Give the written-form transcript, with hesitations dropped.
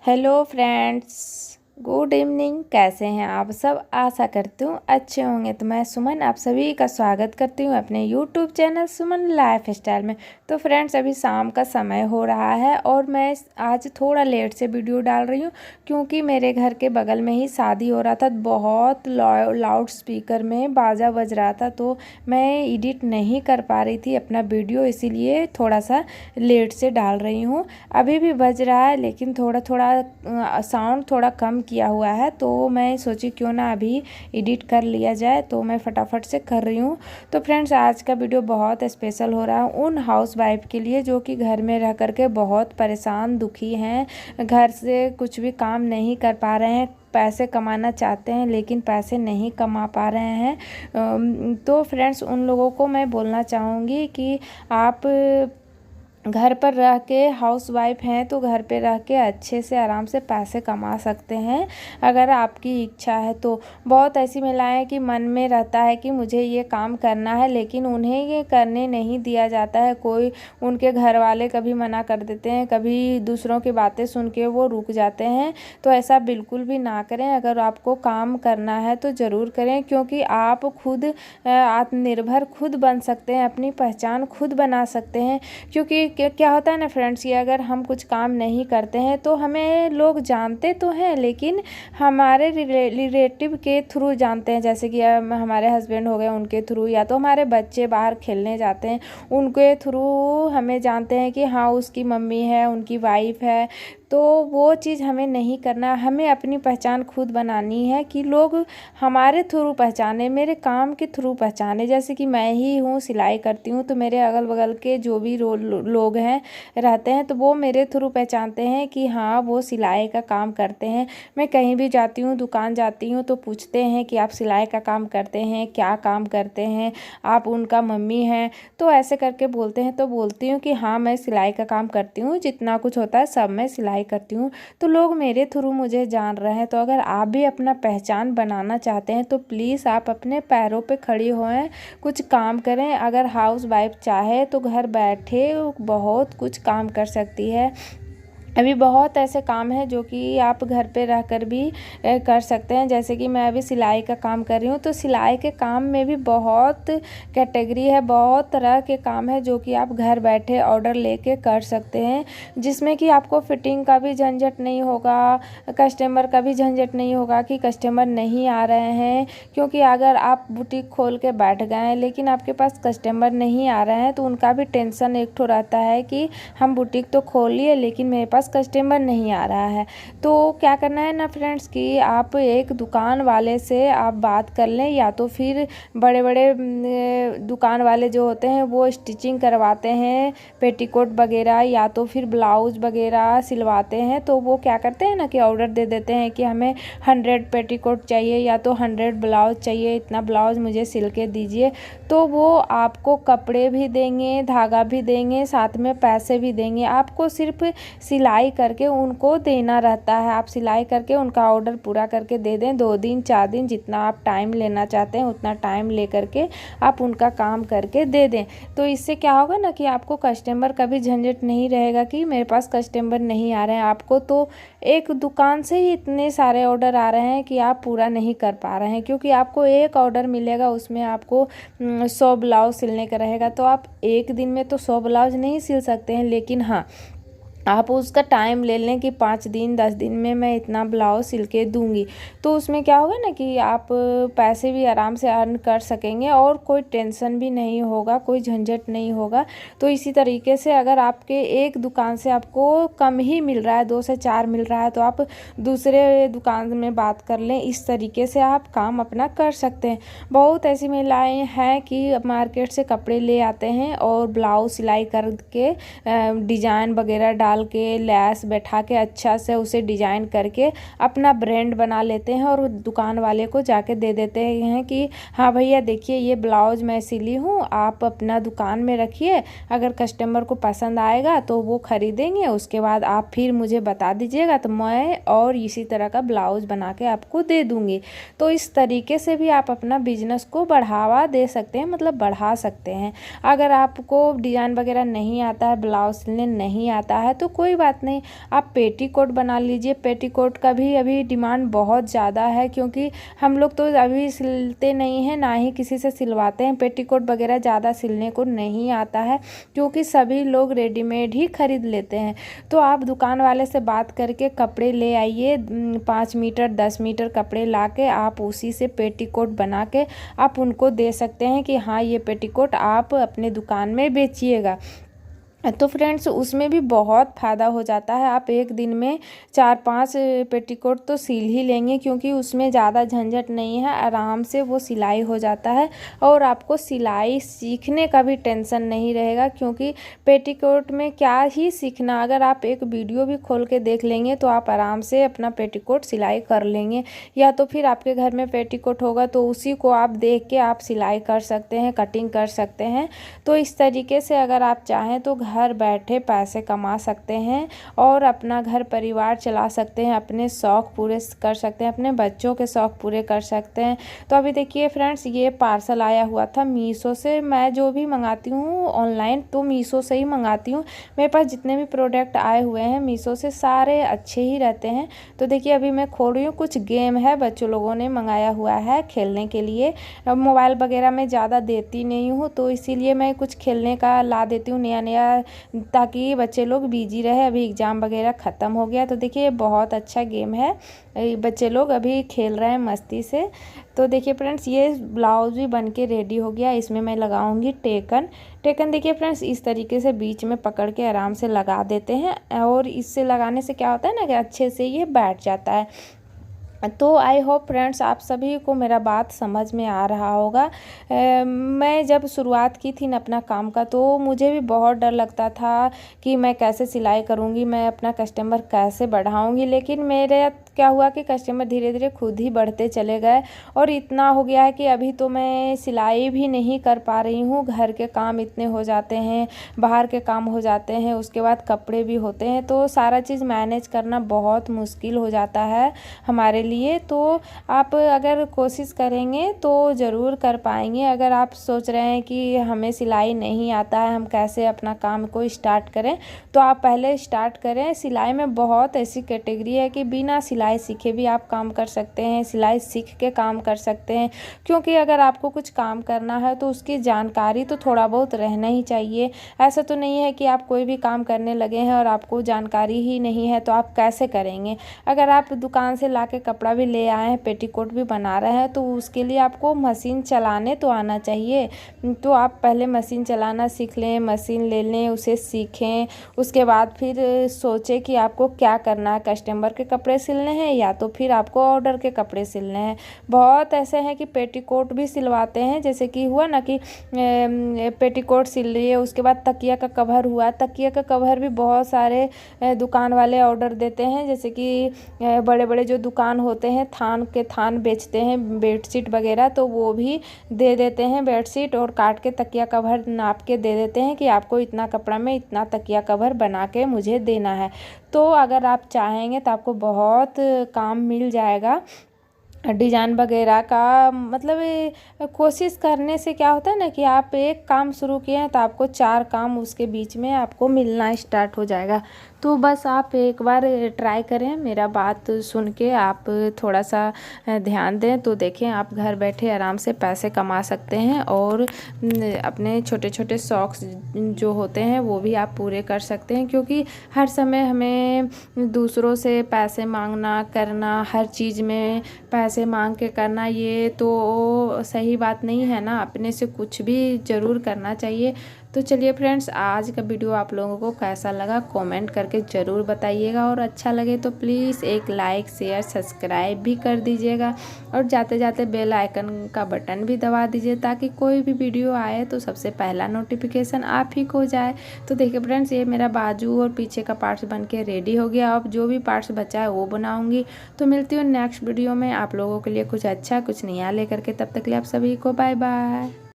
Hello friends, good evening. कैसे हैं आप सब? आशा करती हूँ अच्छे होंगे। तो मैं सुमन आप सभी का स्वागत करती हूँ अपने यूट्यूब चैनल सुमन लाइफ स्टाइल में। तो फ्रेंड्स, अभी शाम का समय हो रहा है और मैं आज थोड़ा लेट से वीडियो डाल रही हूँ क्योंकि मेरे घर के बगल में ही शादी हो रहा था। बहुत लाउड स्पीकर में बाजा बज रहा था, तो मैं एडिट नहीं कर पा रही थी अपना वीडियो, इसीलिए थोड़ा सा लेट से डाल रही हूँ। अभी भी बज रहा है लेकिन थोड़ा थोड़ा साउंड थोड़ा कम किया हुआ है, तो मैं सोची क्यों ना अभी एडिट कर लिया जाए, तो मैं फटाफट से कर रही हूँ। तो फ्रेंड्स, आज का वीडियो बहुत स्पेशल हो रहा है उन हाउस वाइफ के लिए जो कि घर में रह कर के बहुत परेशान दुखी हैं, घर से कुछ भी काम नहीं कर पा रहे हैं, पैसे कमाना चाहते हैं लेकिन पैसे नहीं कमा पा रहे हैं। तो फ्रेंड्स, उन लोगों को मैं बोलना चाहूँगी कि आप घर पर रह के हाउस वाइफ हैं तो घर पे रह के अच्छे से आराम से पैसे कमा सकते हैं अगर आपकी इच्छा है तो। बहुत ऐसी महिलाएं कि मन में रहता है कि मुझे ये काम करना है लेकिन उन्हें ये करने नहीं दिया जाता है। कोई उनके घर वाले कभी मना कर देते हैं, कभी दूसरों की बातें सुन के वो रुक जाते हैं। तो ऐसा बिल्कुल भी ना करें। अगर आपको काम करना है तो ज़रूर करें, क्योंकि आप खुद आत्मनिर्भर खुद बन सकते हैं, अपनी पहचान खुद बना सकते हैं। क्योंकि क्या होता है ना फ्रेंड्स, ये अगर हम कुछ काम नहीं करते हैं तो हमें लोग जानते तो हैं लेकिन हमारे रिलेटिव के थ्रू जानते हैं। जैसे कि हमारे हस्बैंड हो गए, उनके थ्रू, या तो हमारे बच्चे बाहर खेलने जाते हैं उनके थ्रू हमें जानते हैं कि हाँ उसकी मम्मी है, उनकी वाइफ है। तो वो चीज़ हमें नहीं करना, हमें अपनी पहचान खुद बनानी है कि लोग हमारे थ्रू पहचाने, मेरे काम के थ्रू पहचाने। जैसे कि मैं ही हूँ, सिलाई करती हूँ, तो मेरे अगल बगल के जो भी लोग हैं रहते हैं तो वो मेरे थ्रू पहचानते हैं कि हाँ वो सिलाई का काम करते हैं। मैं कहीं भी जाती हूँ, दुकान जाती हूँ, तो पूछते हैं कि आप सिलाई का काम करते हैं, क्या काम करते हैं, आप उनका मम्मी हैं, तो ऐसे करके बोलते हैं। तो बोलती हूँ कि हाँ मैं सिलाई का काम करती हूँ, जितना कुछ होता है सब मैं सिलाई करती हूँ। तो लोग मेरे थ्रू मुझे जान रहे हैं। तो अगर आप भी अपना पहचान बनाना चाहते हैं तो प्लीज़ आप अपने पैरों पे खड़ी होएं, कुछ काम करें। अगर हाउस वाइफ चाहे तो घर बैठे बहुत कुछ काम कर सकती है। अभी बहुत ऐसे काम हैं जो कि आप घर पे रहकर भी कर सकते हैं। जैसे कि मैं अभी सिलाई का काम कर रही हूँ, तो सिलाई के काम में भी बहुत कैटेगरी है, बहुत तरह के काम है जो कि आप घर बैठे ऑर्डर लेके कर सकते हैं, जिसमें कि आपको फिटिंग का भी झंझट नहीं होगा, कस्टमर का भी झंझट नहीं होगा कि कस्टमर नहीं आ रहे हैं। क्योंकि अगर आप बुटीक खोल के बैठ गए हैं लेकिन आपके पास कस्टमर नहीं आ रहे हैं तो उनका भी टेंशन एक ठो रहता है कि हम बुटीक तो खोल लिए लेकिन मेरे पास कस्टमर नहीं आ रहा है। तो क्या करना है ना फ्रेंड्स कि आप एक दुकान वाले से आप बात कर लें, या तो फिर बड़े बड़े दुकान वाले जो होते हैं वो स्टिचिंग करवाते हैं पेटीकोट वगैरह, या तो फिर ब्लाउज वगैरह सिलवाते हैं। तो वो क्या करते हैं ना कि ऑर्डर दे देते हैं कि हमें 100 पेटीकोट चाहिए या तो 100 ब्लाउज चाहिए, इतना ब्लाउज मुझे सिल के दीजिए। तो वो आपको कपड़े भी देंगे, धागा भी देंगे, साथ में पैसे भी देंगे। आपको सिर्फ सिलाई करके उनको देना रहता है। आप सिलाई करके उनका ऑर्डर पूरा करके दे दें, 2 दिन 4 दिन जितना आप टाइम लेना चाहते हैं उतना टाइम ले करके आप उनका काम करके दे दें। तो इससे क्या होगा ना कि आपको कस्टमर का भी झंझट नहीं रहेगा कि मेरे पास कस्टमर नहीं आ रहे हैं। आपको तो एक दुकान से ही इतने सारे ऑर्डर आ रहे हैं कि आप पूरा नहीं कर पा रहे हैं, क्योंकि आपको एक ऑर्डर मिलेगा उसमें आपको 100 ब्लाउज सिलने का रहेगा। तो आप एक दिन में तो 100 ब्लाउज नहीं सिल सकते हैं, लेकिन हाँ आप उसका टाइम ले लें कि 5 दिन 10 दिन में मैं इतना ब्लाउज सिल के दूँगी। तो उसमें क्या होगा ना कि आप पैसे भी आराम से अर्न कर सकेंगे और कोई टेंशन भी नहीं होगा, कोई झंझट नहीं होगा। तो इसी तरीके से अगर आपके एक दुकान से आपको कम ही मिल रहा है, 2 से 4 मिल रहा है, तो आप दूसरे दुकान में बात कर लें। इस तरीके से आप काम अपना कर सकते हैं। बहुत ऐसी महिलाएं हैं कि मार्केट से कपड़े ले आते हैं और ब्लाउज सिलाई करके डिज़ाइन वगैरह डाल के लैस बैठा के अच्छा से उसे डिजाइन करके अपना ब्रांड बना लेते हैं और दुकान वाले को जाके दे देते हैं कि हाँ भैया देखिए ये ब्लाउज मैं सिली हूँ, आप अपना दुकान में रखिए, अगर कस्टमर को पसंद आएगा तो वो खरीदेंगे, उसके बाद आप फिर मुझे बता दीजिएगा तो मैं और इसी तरह का ब्लाउज बना के आपको दे दूँगी। तो इस तरीके से भी आप अपना बिजनेस को बढ़ावा दे सकते हैं, मतलब बढ़ा सकते हैं। अगर आपको डिज़ाइन वगैरह नहीं आता है, ब्लाउज सिलने नहीं आता है, तो तो कोई बात नहीं, आप पेटीकोट बना लीजिए। पेटीकोट का भी अभी डिमांड बहुत ज़्यादा है, क्योंकि हम लोग तो अभी सिलते नहीं हैं, ना ही किसी से सिलवाते हैं। पेटीकोट वगैरह ज़्यादा सिलने को नहीं आता है, क्योंकि सभी लोग रेडीमेड ही खरीद लेते हैं। तो आप दुकान वाले से बात करके कपड़े ले आइए, 5 मीटर 10 मीटर कपड़े ला के आप उसी से पेटीकोट बना के आप उनको दे सकते हैं कि हाँ, ये पेटीकोट आप अपने दुकान में बेचिएगा। तो फ्रेंड्स, उसमें भी बहुत फ़ायदा हो जाता है। आप एक दिन में 4-5 पेटीकोट तो सिल ही लेंगे, क्योंकि उसमें ज़्यादा झंझट नहीं है, आराम से वो सिलाई हो जाता है और आपको सिलाई सीखने का भी टेंशन नहीं रहेगा। क्योंकि पेटीकोट में क्या ही सीखना, अगर आप एक वीडियो भी खोल के देख लेंगे तो आप आराम से अपना पेटीकोट सिलाई कर लेंगे। या तो फिर आपके घर में पेटीकोट होगा तो उसी को आप देख के आप सिलाई कर सकते हैं, कटिंग कर सकते हैं। तो इस तरीके से अगर आप चाहें तो घर बैठे पैसे कमा सकते हैं और अपना घर परिवार चला सकते हैं, अपने शौक़ पूरे कर सकते हैं, अपने बच्चों के शौक़ पूरे कर सकते हैं। तो अभी देखिए फ्रेंड्स, ये पार्सल आया हुआ था मीशो से। मैं जो भी मंगाती हूँ ऑनलाइन तो मीशो से ही मंगाती हूँ। मेरे पास जितने भी प्रोडक्ट आए हुए हैं मीशो से सारे अच्छे ही रहते हैं। तो देखिए अभी मैं खोल रही हूँ, कुछ गेम है बच्चों लोगों ने मंगाया हुआ है खेलने के लिए। मोबाइल वगैरह में ज़्यादा देती नहीं हूँ, तो इसीलिए मैं कुछ खेलने का ला देती हूँ नया नया, ताकि बच्चे लोग बिजी रहे। अभी एग्ज़ाम वगैरह ख़त्म हो गया, तो देखिए बहुत अच्छा गेम है, बच्चे लोग अभी खेल रहे हैं मस्ती से। तो देखिए फ्रेंड्स, ये ब्लाउज भी बन के रेडी हो गया। इसमें मैं लगाऊंगी टेकन। देखिए फ्रेंड्स, इस तरीके से बीच में पकड़ के आराम से लगा देते हैं, और इससे लगाने से क्या होता है ना कि अच्छे से ये बैठ जाता है। तो आई होप फ्रेंड्स आप सभी को मेरा बात समझ में आ रहा होगा। मैं जब शुरुआत की थी ना अपना काम का, तो मुझे भी बहुत डर लगता था कि मैं कैसे सिलाई करूँगी, मैं अपना कस्टमर कैसे बढ़ाऊँगी। लेकिन मेरे क्या हुआ कि कस्टमर धीरे धीरे खुद ही बढ़ते चले गए, और इतना हो गया है कि अभी तो मैं सिलाई भी नहीं कर पा रही हूँ। घर के काम इतने हो जाते हैं, बाहर के काम हो जाते हैं, उसके बाद कपड़े भी होते हैं, तो सारा चीज़ मैनेज करना बहुत मुश्किल हो जाता है हमारे लिए। तो आप अगर कोशिश करेंगे तो ज़रूर कर पाएंगे। अगर आप सोच रहे हैं कि हमें सिलाई नहीं आता है, हम कैसे अपना काम को स्टार्ट करें, तो आप पहले स्टार्ट करें। सिलाई में बहुत ऐसी कैटेगरी है कि बिना सिलाई सीखे भी आप काम कर सकते हैं, सिलाई सीख के काम कर सकते हैं। क्योंकि अगर आपको कुछ काम करना है तो उसकी जानकारी तो थोड़ा बहुत रहना ही चाहिए। ऐसा तो नहीं है कि आप कोई भी काम करने लगे हैं और आपको जानकारी ही नहीं है, तो आप कैसे करेंगे। अगर आप दुकान से लाके कपड़ा भी ले आए हैं, पेटीकोट भी बना रहे हैं, तो उसके लिए आपको मशीन चलाने तो आना चाहिए। तो आप पहले मशीन चलाना सीख लें, मशीन ले लें, उसे सीखें। उसके बाद फिर सोचें कि आपको क्या करना है, कस्टमर के कपड़े सिलने हैं या तो फिर आपको ऑर्डर के कपड़े सिलने हैं। बहुत ऐसे हैं कि पेटीकोट भी सिलवाते हैं, जैसे कि हुआ ना कि पेटीकोट सिल रही है, उसके बाद तकिया का कवर हुआ। तकिया का कवर भी बहुत सारे दुकान वाले ऑर्डर देते हैं, जैसे कि बड़े बड़े जो दुकान होते हैं, थान के थान बेचते हैं बेडशीट वगैरह, तो वो भी दे देते हैं बेडशीट, और काट के तकिया कवर नाप के दे देते हैं कि आपको इतना कपड़ा में इतना तकिया कवर बना के मुझे देना है। तो अगर आप चाहेंगे तो आपको बहुत काम मिल जाएगा। डिज़ाइन वगैरह का मतलब कोशिश करने से क्या होता है ना कि आप एक काम शुरू किए हैं तो आपको 4 काम उसके बीच में आपको मिलना स्टार्ट हो जाएगा। तो बस आप एक बार ट्राई करें, मेरा बात सुन के आप थोड़ा सा ध्यान दें, तो देखें आप घर बैठे आराम से पैसे कमा सकते हैं, और अपने छोटे छोटे शौक़ जो होते हैं वो भी आप पूरे कर सकते हैं। क्योंकि हर समय हमें दूसरों से पैसे मांगना करना, हर चीज़ में पैसे मांग के करना, ये तो सही बात नहीं है ना। अपने से कुछ भी ज़रूर करना चाहिए। तो चलिए फ्रेंड्स, आज का वीडियो आप लोगों को कैसा लगा कमेंट करके ज़रूर बताइएगा, और अच्छा लगे तो प्लीज़ एक लाइक शेयर सब्सक्राइब भी कर दीजिएगा, और जाते जाते बेल आइकन का बटन भी दबा दीजिए, ताकि कोई भी वीडियो आए तो सबसे पहला नोटिफिकेशन आप ही को जाए। तो देखिए फ्रेंड्स, ये मेरा बाजू और पीछे का पार्ट्स बन के रेडी हो गया। अब जो भी पार्ट्स बचा है वो बनाऊँगी। तो मिलती हूँ नेक्स्ट वीडियो में आप लोगों के लिए कुछ अच्छा कुछ नया लेकर के। तब तक के लिए आप सभी को बाय बाय।